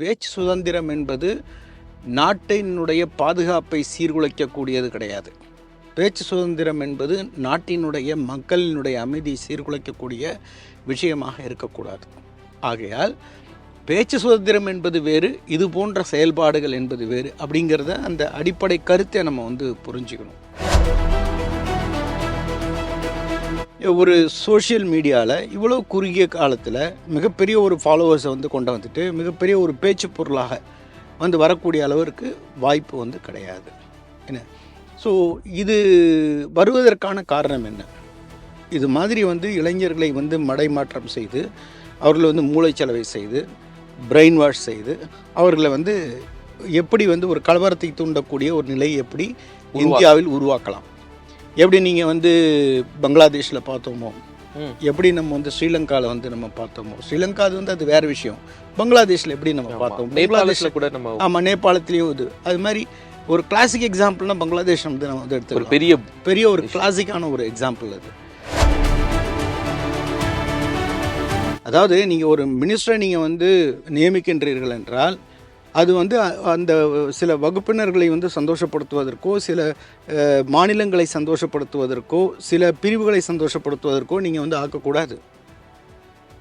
பேச்சு சுதந்திரம் என்பது நாட்டினுடைய பாதுகாப்பை சீர்குலைக்கக்கூடியது கிடையாது. பேச்சு சுதந்திரம் என்பது நாட்டினுடைய மக்களினுடைய அமைதியை சீர்குலைக்கக்கூடிய விஷயமாக இருக்கக்கூடாது. ஆகையால் பேச்சு சுதந்திரம் என்பது வேறு, இது போன்ற செயல்பாடுகள் என்பது வேறு அப்படிங்கிறத அந்த அடிப்படை கருத்தை நம்ம புரிஞ்சுக்கணும். ஒரு சோஷியல் மீடியாவில் இவ்வளோ குறுகிய காலத்தில் மிகப்பெரிய ஒரு ஃபாலோவர்ஸை கொண்டு வந்துட்டு மிகப்பெரிய ஒரு பேச்சு பொருளாக வரக்கூடிய அளவிற்கு வாய்ப்பு கிடையாது. என்ன ஸோ இது வருவதற்கான காரணம் என்ன? இது மாதிரி இளைஞர்களை மடைமாற்றம் செய்து அவர்களை மூளைச்சலவை செய்து பிரெயின் வாஷ் செய்து அவர்களை எப்படி ஒரு கலவரத்தை தூண்டக்கூடிய ஒரு நிலையை எப்படி இந்தியாவில் உருவாக்கலாம், எப்படி நீங்கள் பங்களாதேஷில் பார்த்தோமோ, எப்படி நம்ம ஸ்ரீலங்காவில் நம்ம பார்த்தோமோ, ஸ்ரீலங்கா அது வேறு விஷயம், பங்களாதேஷில் எப்படி நம்ம பார்த்தோம், நேபாளத்தில் கூட நம்ம ஆமாம் நேபாளத்துலேயும் அது மாதிரி ஒரு கிளாசிக் எக்ஸாம்பிள்னா பங்களாதேஷ் நம்ம எடுத்து ஒரு பெரிய ஒரு கிளாசிக்கான ஒரு எக்ஸாம்பிள் அது. அதாவது நீங்கள் ஒரு மினிஸ்டரை நீங்கள் நியமிக்கின்றீர்கள் என்றால் அது அந்த சில வகுப்பினர்களை சந்தோஷப்படுத்துவதற்கோ, சில மாநிலங்களை சந்தோஷப்படுத்துவதற்கோ, சில பிரிவுகளை சந்தோஷப்படுத்துவதற்கோ நீங்கள் ஆக்கக்கூடாது.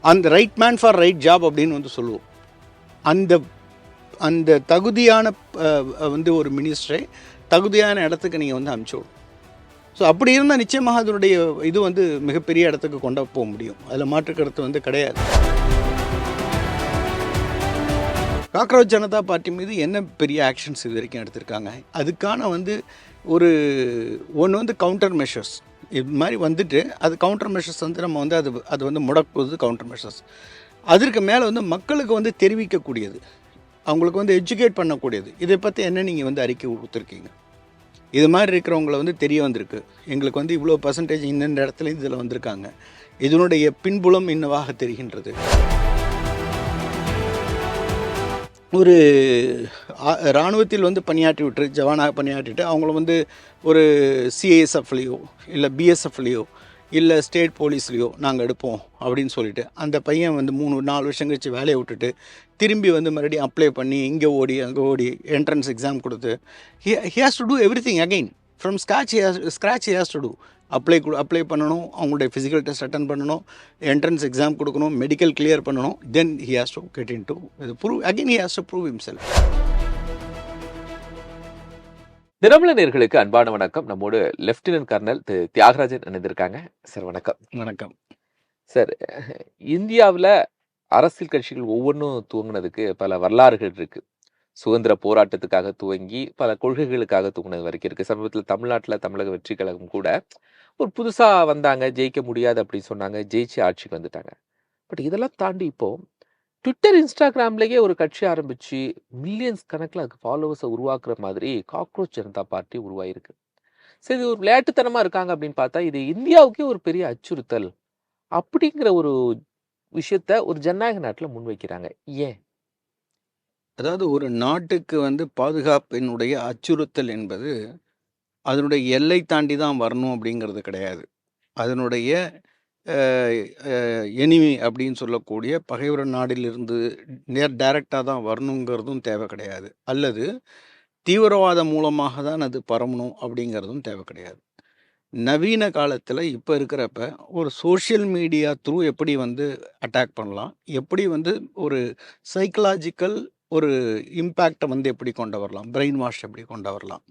அந்த right man for right job அப்படின்னு சொல்லுவோம். அந்த அந்த தகுதியான ஒரு மினிஸ்டரை தகுதியான இடத்துக்கு நீங்கள் அனுப்பிச்சுடும். ஸோ அப்படி இருந்தால் நிச்சயமாக அதனுடைய இது மிகப்பெரிய இடத்துக்கு கொண்டு போக முடியும். அதில் மாற்றுக்கருத்து கிடையாது. காக்ரோச் ஜனதா பார்ட்டி மீது என்ன பெரிய ஆக்ஷன்ஸ் இது வரைக்கும் எடுத்திருக்காங்க? அதுக்கான ஒரு ஒன்று கவுண்டர் மெஷர்ஸ் இது மாதிரி அது கவுண்டர் மெஷர்ஸ் நம்ம அது முடக்குவது கவுண்டர் மெஷர்ஸ். அதற்கு மேலே மக்களுக்கு தெரிவிக்கக்கூடியது, அவங்களுக்கு எஜுகேட் பண்ணக்கூடியது. இதை பற்றி என்ன நீங்கள் அறிக்கை கொடுத்துருக்கீங்க? இது மாதிரி இருக்கிறவங்கள தெரிய வந்திருக்கு, எங்களுக்கு இவ்வளோ பர்சன்டேஜ் இந்த இடத்துல இதில் வந்திருக்காங்க, இதனுடைய பின்புலம் என்னவாக தெரிகின்றது. ஒரு இராணுவத்தில் பணியாற்றி விட்டு ஜவானாக பணியாற்றிட்டு அவங்கள ஒரு சிஐஎஸ்எஃப்லேயோ இல்லை பிஎஸ்எஃப்லேயோ இல்லை ஸ்டேட் போலீஸ்லேயோ நாங்கள் எடுப்போம் அப்படின்னு சொல்லிட்டு அந்த பையன் 3-4 வருஷம் கழிச்சு வேலையை விட்டுட்டு திரும்பி மறுபடியும் அப்ளை பண்ணி இங்கே ஓடி அங்கே ஓடி என்ட்ரன்ஸ் எக்ஸாம் கொடுத்து he has to do everything again from scratch he has to do. Apply பண்ணணும், அவங்களுடைய ஃபிசிக்கல் டெஸ்ட் அட்டன் பண்ணணும், என்ட்ரன்ஸ் எக்ஸாம் கொடுக்கணும், மெடிக்கல் கிளியர் பண்ணணும், then he has to get in to again he has to prove himself. Dinamalar அன்பான வணக்கம். நம்மோடு lieutenant colonel Thiagarajan இணைந்திருக்காங்க. Sir வணக்கம். வணக்கம் சார். இந்தியாவில் அரசியல் கட்சிகள் ஒவ்வொன்றும் துவங்கினதுக்கு பல வரலாறுகள் இருக்கு. சுதந்திர போராட்டத்துக்காக துவங்கி பல கொள்கைகளுக்காக துவங்கினது வரைக்கும் இருக்கு. சமீபத்தில் தமிழ்நாட்டில் தமிழக வெற்றி கழகம் கூட ஒரு புதுசா வந்தாங்க, ஜெயிக்க முடியாது அப்படின்னு சொன்னாங்க, ஜெயிச்சு ஆட்சிக்கு வந்துட்டாங்க. பட் இதெல்லாம் தாண்டி இப்போ ட்விட்டர் இன்ஸ்டாகிராம்லேயே ஒரு கட்சி ஆரம்பிச்சு மில்லியன்ஸ் கணக்கில் அதுக்கு ஃபாலோவர்ஸை உருவாக்குற மாதிரி காக்ரோச் ஜனதா பார்ட்டி உருவாயிருக்கு. சரி, இது ஒரு விளையாட்டுத்தனமா இருக்காங்க அப்படின்னு பார்த்தா இது இந்தியாவுக்கே ஒரு பெரிய அச்சுறுத்தல் அப்படிங்கிற ஒரு விஷயத்த ஒரு ஜனநாயக நாட்டில் முன்வைக்கிறாங்க. ஏன்? அதாவது ஒரு நாட்டுக்கு பாதுகாப்பினுடைய அச்சுறுத்தல் என்பது அதனுடைய எல்லை தாண்டி தான் வரணும் அப்படிங்கிறது கிடையாது. அதனுடைய எனிமி அப்படின்னு சொல்லக்கூடிய பகைவர நாடிலிருந்து டைரக்டாக தான் வரணுங்கிறதும் தேவை கிடையாது. அல்லது தீவிரவாதம் மூலமாக தான் அது பரவணும் அப்படிங்கிறதும் தேவை கிடையாது. நவீன காலத்தில் இப்போ இருக்கிறப்ப ஒரு சோஷியல் மீடியா த்ரூ எப்படி அட்டாக் பண்ணலாம், எப்படி ஒரு சைக்கலாஜிக்கல் ஒரு இம்பேக்டை எப்படி கொண்டு வரலாம், பிரெயின் வாஷ் எப்படி கொண்டு வரலாம்,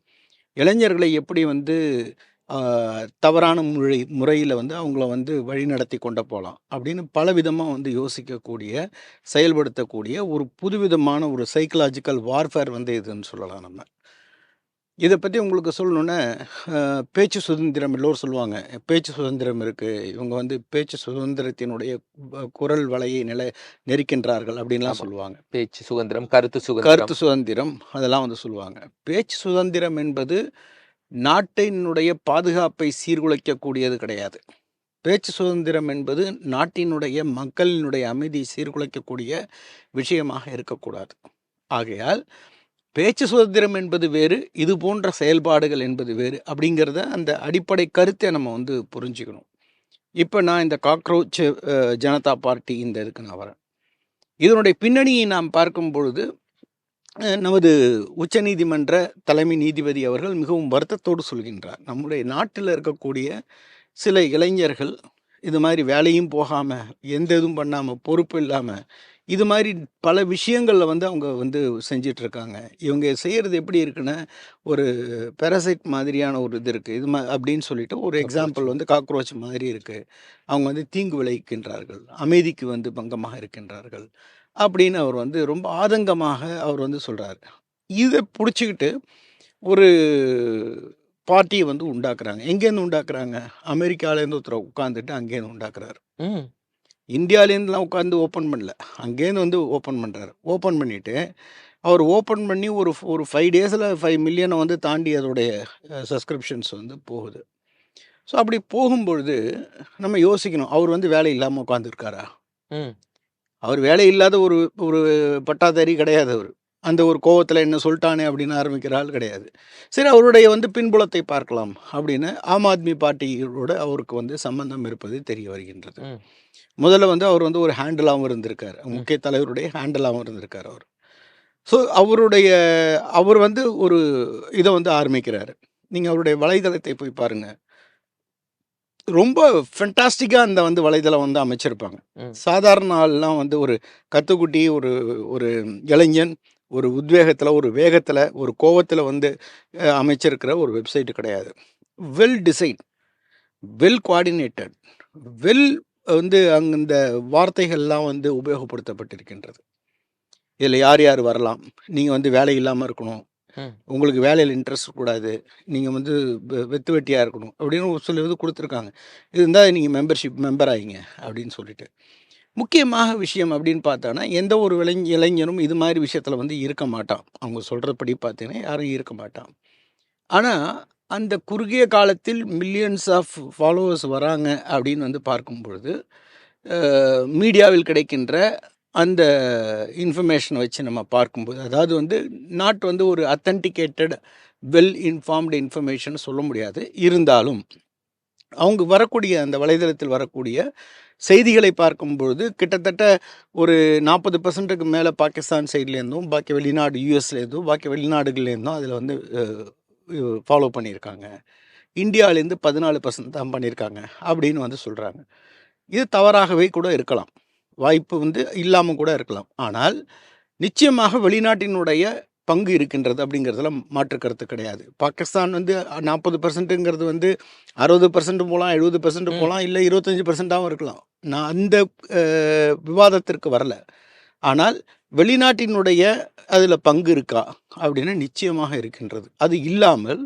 இளைஞர்களை எப்படி தவறான முறையில் அவங்கள வழி நடத்தி கொண்டு போகலாம் அப்படின்னு பலவிதமாக யோசிக்கக்கூடிய செயல்படுத்தக்கூடிய ஒரு புதுவிதமான ஒரு சைக்கலாஜிக்கல் வார்ஃபேர் இதுன்னு சொல்லலாம். நம்ம இதை பற்றி உங்களுக்கு சொல்லணுன்னா பேச்சு சுதந்திரம் எல்லோரும் சொல்லுவாங்க, பேச்சு சுதந்திரம் இருக்குது, இவங்க பேச்சு சுதந்திரத்தினுடைய குரல் வலையை நெரிக்கின்றார்கள் அப்படின்லாம் சொல்லுவாங்க. பேச்சு சுதந்திரம், கருத்து சுதந்திரம் அதெல்லாம் சொல்லுவாங்க. பேச்சு சுதந்திரம் என்பது நாட்டினுடைய பாதுகாப்பை சீர்குலைக்கக்கூடியது கிடையாது. பேச்சு சுதந்திரம் என்பது நாட்டினுடைய மக்களினுடைய அமைதியை சீர்குலைக்கக்கூடிய விஷயமாக இருக்கக்கூடாது. ஆகையால் பேச்சு சுதந்திரம் என்பது வேறு, இது போன்ற செயல்பாடுகள் என்பது வேறு அப்படிங்கிறத அந்த அடிப்படை கருத்தை நம்ம புரிஞ்சுக்கணும். இப்போ நான் இந்த காக்ரோச் ஜனதா பார்ட்டி இந்த இதுக்கு நான் வரேன். இதனுடைய பின்னணியை நாம் பார்க்கும் பொழுது நமது உச்சநீதிமன்ற தலைமை நீதிபதி அவர்கள் மிகவும் வருத்தத்தோடு சொல்கின்றார். நம்முடைய நாட்டில் இருக்கக்கூடிய சில இளைஞர்கள் இது மாதிரி வேலையும் போகாமல் எந்த இதுவும் பண்ணாமல் பொறுப்பு இல்லாமல் இது மாதிரி பல விஷயங்களில் வந்து அவங்க வந்து செஞ்சிட்ருக்காங்க. இவங்க செய்கிறது எப்படி இருக்குன்னா ஒரு பெரசைட் மாதிரியான ஒரு இது இருக்குது இது அப்படின்னு சொல்லிட்டு ஒரு எக்ஸாம்பிள் வந்து காக்ரோச் மாதிரி இருக்குது. அவங்க வந்து தீங்கு விளைவிக்கின்றார்கள், அமைதிக்கு வந்து பங்கமாக இருக்கின்றார்கள் அப்படின்னு அவர் வந்து ரொம்ப ஆதங்கமாக அவர் வந்து சொல்கிறார். இதை பிடிச்சிக்கிட்டு ஒரு பார்ட்டியை வந்து உண்டாக்குறாங்க. எங்கேருந்து உண்டாக்குறாங்க? அமெரிக்காவிலேருந்து ஒருத்தர் உட்காந்துட்டு அங்கேருந்து உண்டாக்குறாரு. இந்தியாவிலேருந்துலாம் உட்காந்து ஓப்பன் பண்ணல, அங்கேருந்து வந்து ஓப்பன் பண்ணுறாரு. ஓப்பன் பண்ணிவிட்டு அவர் ஓப்பன் பண்ணி ஒரு 5 டேஸில் 5 மில்லியனை வந்து தாண்டி அதோடைய சப்ஸ்கிரிப்ஷன்ஸ் வந்து போகுது. ஸோ அப்படி போகும்பொழுது நம்ம யோசிக்கணும், அவர் வந்து வேலை இல்லாமல் உட்காந்துருக்காரா? அவர் வேலை இல்லாத ஒரு ஒரு பட்டாதாரி கிடையாது. அவர் அந்த ஒரு கோவத்தில் என்ன சொல்லிட்டானே அப்படின்னு ஆரம்பிக்கிற ஆள் கிடையாது. சரி, அவருடைய வந்து பின்புலத்தை பார்க்கலாம் அப்படின்னு ஆம் ஆத்மி பார்ட்டியோட அவருக்கு வந்து சம்பந்தம் இருப்பது தெரிய வருகின்றது. முதல்ல வந்து அவர் வந்து ஒரு ஹேண்டிலாகவும் இருந்திருக்கார், முக்கிய தலைவருடைய ஹேண்டிலாகவும் இருந்திருக்கார் அவர். ஸோ அவர் வந்து ஒரு இதை வந்து ஆரம்பிக்கிறாரு. நீங்கள் அவருடைய வலைதளத்தை போய் பாருங்கள், ரொம்ப ஃபென்டாஸ்டிக்காக அந்த வந்து வலைதளம் வந்து அமைச்சிருப்பாங்க. சாதாரண ஆள்லாம் வந்து ஒரு கத்துக்குட்டி, ஒரு ஒரு இளைஞன், ஒரு உத்வேகத்தில், ஒரு வேகத்தில், ஒரு கோவத்தில் வந்து அமைச்சிருக்கிற ஒரு வெப்சைட்டு கிடையாது. Well design, well coordinated, well வந்து அங்கே இந்த வார்த்தைகள்லாம் வந்து உபயோகப்படுத்தப்பட்டிருக்கின்றது. இதில் யார் யார் வரலாம், நீங்கள் வந்து வேலை இல்லாமல் இருக்கணும், உங்களுக்கு வேலையில் இன்ட்ரெஸ்ட் கூடாது, நீங்கள் வந்து வெத்து வெட்டியாக இருக்கணும் அப்படின்னு ஒரு சில இது கொடுத்துருக்காங்க. இது இருந்தால் நீங்கள் மெம்பர் ஆகிங்க அப்படின்னு சொல்லிட்டு. முக்கியமாக விஷயம் அப்படின்னு பார்த்தோன்னா எந்த ஒரு இளைஞனும் இது மாதிரி விஷயத்தில் வந்து இருக்க மாட்டான். அவங்க சொல்கிறபடி பார்த்தீங்கன்னா யாரும் இருக்க மாட்டான். ஆனால் அந்த குறுகிய காலத்தில் மில்லியன்ஸ் ஆஃப் ஃபாலோவர்ஸ் வராங்க அப்படின்னு வந்து பார்க்கும் பொழுது மீடியாவில் கிடைக்கின்ற அந்த இன்ஃபர்மேஷனை வச்சு நம்ம பார்க்கும்போது, அதாவது வந்து நாட் வந்து ஒரு அத்தன்டிகேட்டட் வெல் இன்ஃபார்ம்டு இன்ஃபர்மேஷன் சொல்ல முடியாது. இருந்தாலும் அவங்க வரக்கூடிய அந்த வலைதளத்தில் வரக்கூடிய செய்திகளை பார்க்கும்பொழுது கிட்டத்தட்ட ஒரு 40% மேலே பாகிஸ்தான் சைட்லேருந்தும், பாக்கி வெளிநாடு யூஎஸ்லேருந்தும், பாக்கி வெளிநாடுகள்லேருந்தும் அதில் வந்து ஃபாலோ பண்ணியிருக்காங்க. இந்தியாவிலேருந்து 14% தான் பண்ணியிருக்காங்க அப்படின்னு வந்து சொல்கிறாங்க. இது தவறாகவே கூட இருக்கலாம், வாய்ப்பு வந்து இல்லாமல் கூட இருக்கலாம். ஆனால் நிச்சயமாக வெளிநாட்டினுடைய பங்கு இருக்கின்றது அப்படிங்கிறதுல மாற்று கருத்து கிடையாது. பாகிஸ்தான் வந்து 40%ங்கிறது வந்து 60% போகலாம், 70% போகலாம், இல்லை 25%ஆகவும் இருக்கலாம். நான் அந்த விவாதத்திற்கு வரல. ஆனால் வெளிநாட்டினுடைய அதில் பங்கு இருக்கா அப்படின்னா நிச்சயமாக இருக்கின்றது. அது இல்லாமல்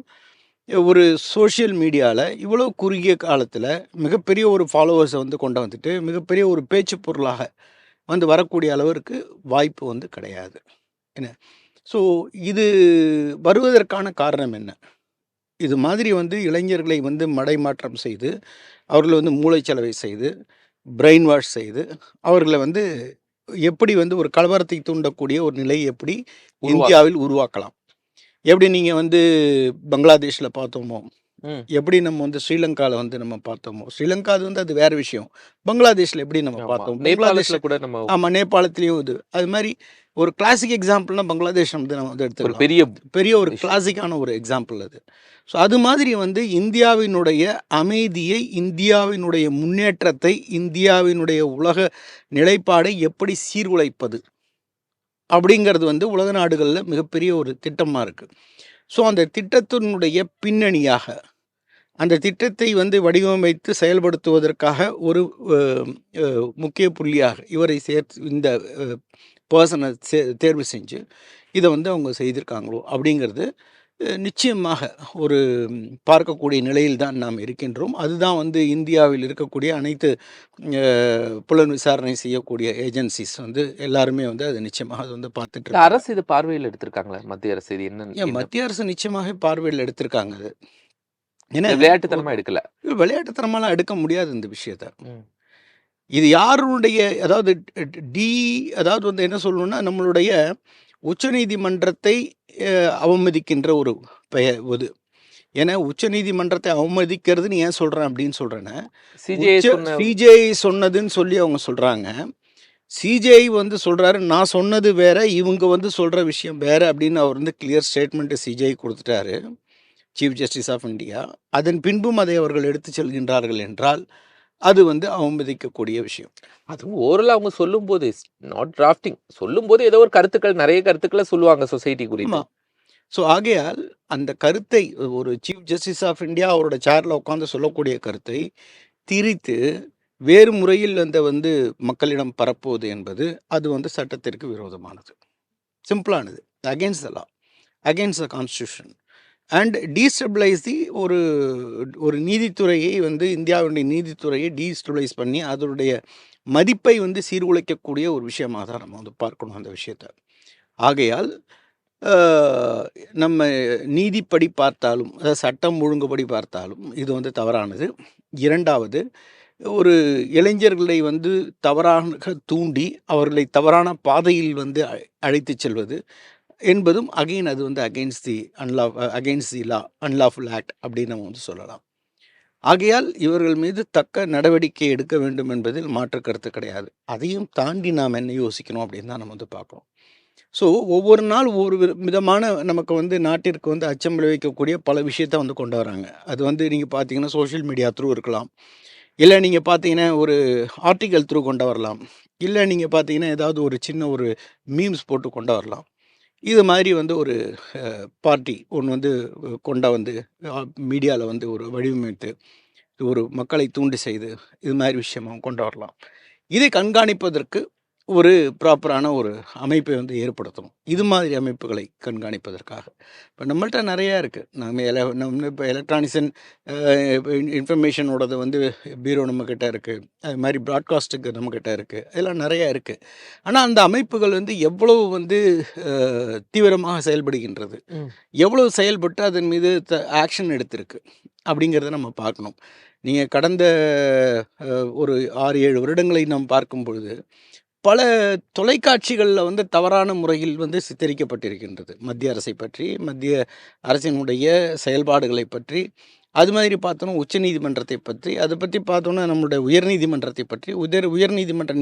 ஒரு சோஷியல் மீடியாவில் இவ்வளோ குறுகிய காலத்தில் மிகப்பெரிய ஒரு ஃபாலோவர்ஸை வந்து கொண்டு வந்துட்டு மிகப்பெரிய ஒரு பேச்சு பொருளாக வந்து வரக்கூடிய அளவிற்கு வாய்ப்பு வந்து கிடையாது. என்ன? ஸோ இது வருவதற்கான காரணம் என்ன? இது மாதிரி வந்து இளைஞர்களை வந்து மடைமாற்றம் செய்து, அவர்களை வந்து மூளைச்சலவை செய்து, பிரெயின் வாஷ் செய்து, அவர்களை வந்து எப்படி வந்து ஒரு கலவரத்தை தூண்டக்கூடிய ஒரு நிலை எப்படி இந்தியாவில் உருவாக்கலாம்? எப்படி நீங்கள் வந்து பங்களாதேஷில் பார்த்தோமோ, எப்படி நம்ம வந்து ஸ்ரீலங்காவில் வந்து நம்ம பார்த்தோமோ, ஸ்ரீலங்கா அது வந்து அது வேறு விஷயம். பங்களாதேஷில் எப்படி நம்ம பார்த்தோம், நேபாளத்தில் கூட நம்ம ஆமாம் நேபாளத்துலேயும் இது அது மாதிரி ஒரு கிளாசிக் எக்ஸாம்பிள்னா பங்களாதேஷ் வந்து நம்ம வந்து எடுத்துக்கலாம். பெரிய ஒரு கிளாசிக்கான ஒரு எக்ஸாம்பிள் அது. ஸோ அது மாதிரி வந்து இந்தியாவினுடைய அமைதியை, இந்தியாவினுடைய முன்னேற்றத்தை, இந்தியாவினுடைய உலக நிலைப்பாடை எப்படி சீர்குலைப்பது அப்படிங்கிறது வந்து உலக நாடுகளில் மிகப்பெரிய ஒரு திட்டமாக இருக்குது. ஸோ அந்த திட்டத்தினுடைய பின்னணியாக அந்த திட்டத்தை வந்து வடிவமைத்து செயல்படுத்துவதற்காக ஒரு முக்கிய புள்ளியாக இவரை இந்த பர்சனை தேர்வு செஞ்சு இதை வந்து அவங்க செய்திருக்காங்களோ அப்படிங்கிறது நிச்சயமாக ஒரு பார்க்கக்கூடிய நிலையில் தான் நாம் இருக்கின்றோம். அதுதான் வந்து இந்தியாவில் இருக்கக்கூடிய அனைத்து புலன் விசாரணை செய்யக்கூடிய ஏஜென்சிஸ் வந்து எல்லாருமே வந்து அதை நிச்சயமாக அது வந்து பார்த்துட்டு அரசு இது பார்வையில் எடுத்திருக்காங்களா? மத்திய அரசு இது என்ன? மத்திய அரசு நிச்சயமாக பார்வையில் எடுத்திருக்காங்க. அது ஏன்னா விளையாட்டுத்தனமா எடுக்கல, விளையாட்டுத்தனமாலாம் எடுக்க முடியாது இந்த விஷயத்த. இது யாருடைய அதாவது வந்து என்ன சொல்லணும்னா நம்மளுடைய உச்சநீதிமன்றத்தை அவமதிக்கின்ற ஒரு இது. ஏன்னா உச்சநீதிமன்றத்தை அவமதிக்கிறதுன்னு ஏன் சொல்கிறேன் அப்படின்னு சொல்கிறேன்னா, சிஜிஐ சொன்னதுன்னு சொல்லி அவங்க சொல்கிறாங்க. சிஜேஐ வந்து சொல்கிறாரு, நான் சொன்னது வேற, இவங்க வந்து சொல்கிற விஷயம் வேற அப்படின்னு அவர் வந்து கிளியர் ஸ்டேட்மெண்ட்டு சிஜேஐ கொடுத்துட்டாரு, சீஃப் ஜஸ்டிஸ் ஆஃப் இந்தியா. அதன் பின்பும் அதை அவர்கள் எடுத்து செல்கின்றார்கள் என்றால் அது வந்து அவமதிக்கக்கூடிய விஷயம். அதுவும் ஓரளவு அவங்க சொல்லும்போது நாட் டிராஃப்டிங் சொல்லும்போது ஏதோ ஒரு கருத்துக்கள் நிறைய கருத்துக்களை சொல்லுவாங்க சொசைட்டி குறித்து. ஆமாம். ஸோ ஆகையால் அந்த கருத்தை ஒரு சீஃப் ஜஸ்டிஸ் ஆஃப் இந்தியா அவரோட சேரில் உட்காந்து சொல்லக்கூடிய கருத்தை திரித்து வேறு முறையில் அந்த வந்து மக்களிடம் பரப்புவது என்பது அது வந்து சட்டத்திற்கு விரோதமானது, சிம்பிளானது, against the law, against the constitution and destabilise the ஒரு ஒரு நீதித்துறையை வந்து இந்தியாவுடைய நீதித்துறையை டீஸ்டபிளைஸ் பண்ணி அதனுடைய மதிப்பை வந்து சீர்குலைக்கக்கூடிய ஒரு விஷயமாக தான் நம்ம வந்து பார்க்கணும் அந்த விஷயத்தை. ஆகையால் நம்ம நீதிப்படி பார்த்தாலும், அதாவது சட்டம் ஒழுங்குபடி பார்த்தாலும் இது வந்து தவறானது. இரண்டாவது, ஒரு இளைஞர்களை வந்து தவறாக தூண்டி அவர்களை தவறான பாதையில் வந்து அழைத்து செல்வது என்பதும் அகெயின் அது வந்து அகெயின்ஸ்ட் தி லா, அன்லாஃபுல் ஆக்ட் அப்படின்னு நம்ம வந்து சொல்லலாம். ஆகையால் இவர்கள் மீது தக்க நடவடிக்கை எடுக்க வேண்டும் என்பதில் மாற்று கருத்து கிடையாது. அதையும் தாண்டி நாம் என்ன யோசிக்கணும் அப்படின்னு தான் நம்ம வந்து பார்க்கணும். ஸோ ஒவ்வொரு நாள் ஒவ்வொரு விதமான நமக்கு வந்து நாட்டிற்கு வந்து அச்சம் விளைவிக்கக்கூடிய பல விஷயத்த வந்து கொண்டு வராங்க. அது வந்து நீங்கள் பார்த்தீங்கன்னா சோஷியல் மீடியா த்ரூ இருக்கலாம், இல்லை நீங்கள் பார்த்தீங்கன்னா ஒரு ஆர்டிக்கல் த்ரூ கொண்டு வரலாம், இல்லை நீங்கள் பார்த்தீங்கன்னா ஏதாவது ஒரு சின்ன ஒரு மீம்ஸ் போட்டு கொண்டு வரலாம். இது மாதிரி வந்து ஒரு பார்ட்டி ஒன்று வந்து கொண்ட வந்து மீடியாவில் வந்து ஒரு வடிவமைத்து ஒரு மக்களை தூண்டி செய்து இது மாதிரி விஷயமாக கொண்டு வரலாம். இதை கண்காணிப்பதற்கு ஒரு ப்ராப்பரான ஒரு அமைப்பை வந்து ஏற்படுத்தணும், இது மாதிரி அமைப்புகளை கண்காணிப்பதற்காக. இப்போ நம்மள்ட்ட நிறையா இருக்குது. நம்ம இப்போ எலக்ட்ரானிக்ஸ் அண்ட் இன்ஃபர்மேஷனோடது வந்து பீரோ நம்மக்கிட்ட இருக்குது, அது மாதிரி ப்ராட்காஸ்ட்டுக்கு நம்மக்கிட்ட இருக்குது, இதெல்லாம் நிறையா இருக்குது. ஆனால் அந்த அமைப்புகள் வந்து எவ்வளவு வந்து தீவிரமாக செயல்படுகின்றது, எவ்வளவு செயல்பட்டு அதன் மீது ஆக்ஷன் எடுத்திருக்கு அப்படிங்கிறத நம்ம பார்க்கணும். நீங்கள் கடந்த ஒரு 6-7 வருடங்களை நாம் பார்க்கும் பொழுது பல தொலைக்காட்சிகளில் வந்து தவறான முறையில் வந்து சித்தரிக்கப்பட்டிருக்கின்றது. மத்திய அரசை பற்றி, மத்திய அரசினுடைய செயல்பாடுகளை பற்றி, அது மாதிரி பார்த்தோன்னா உச்சநீதிமன்றத்தை பற்றி, அதை பற்றி பார்த்தோன்னா நம்மளுடைய உயர்நீதிமன்றத்தை பற்றி, உயர்நீதிமன்ற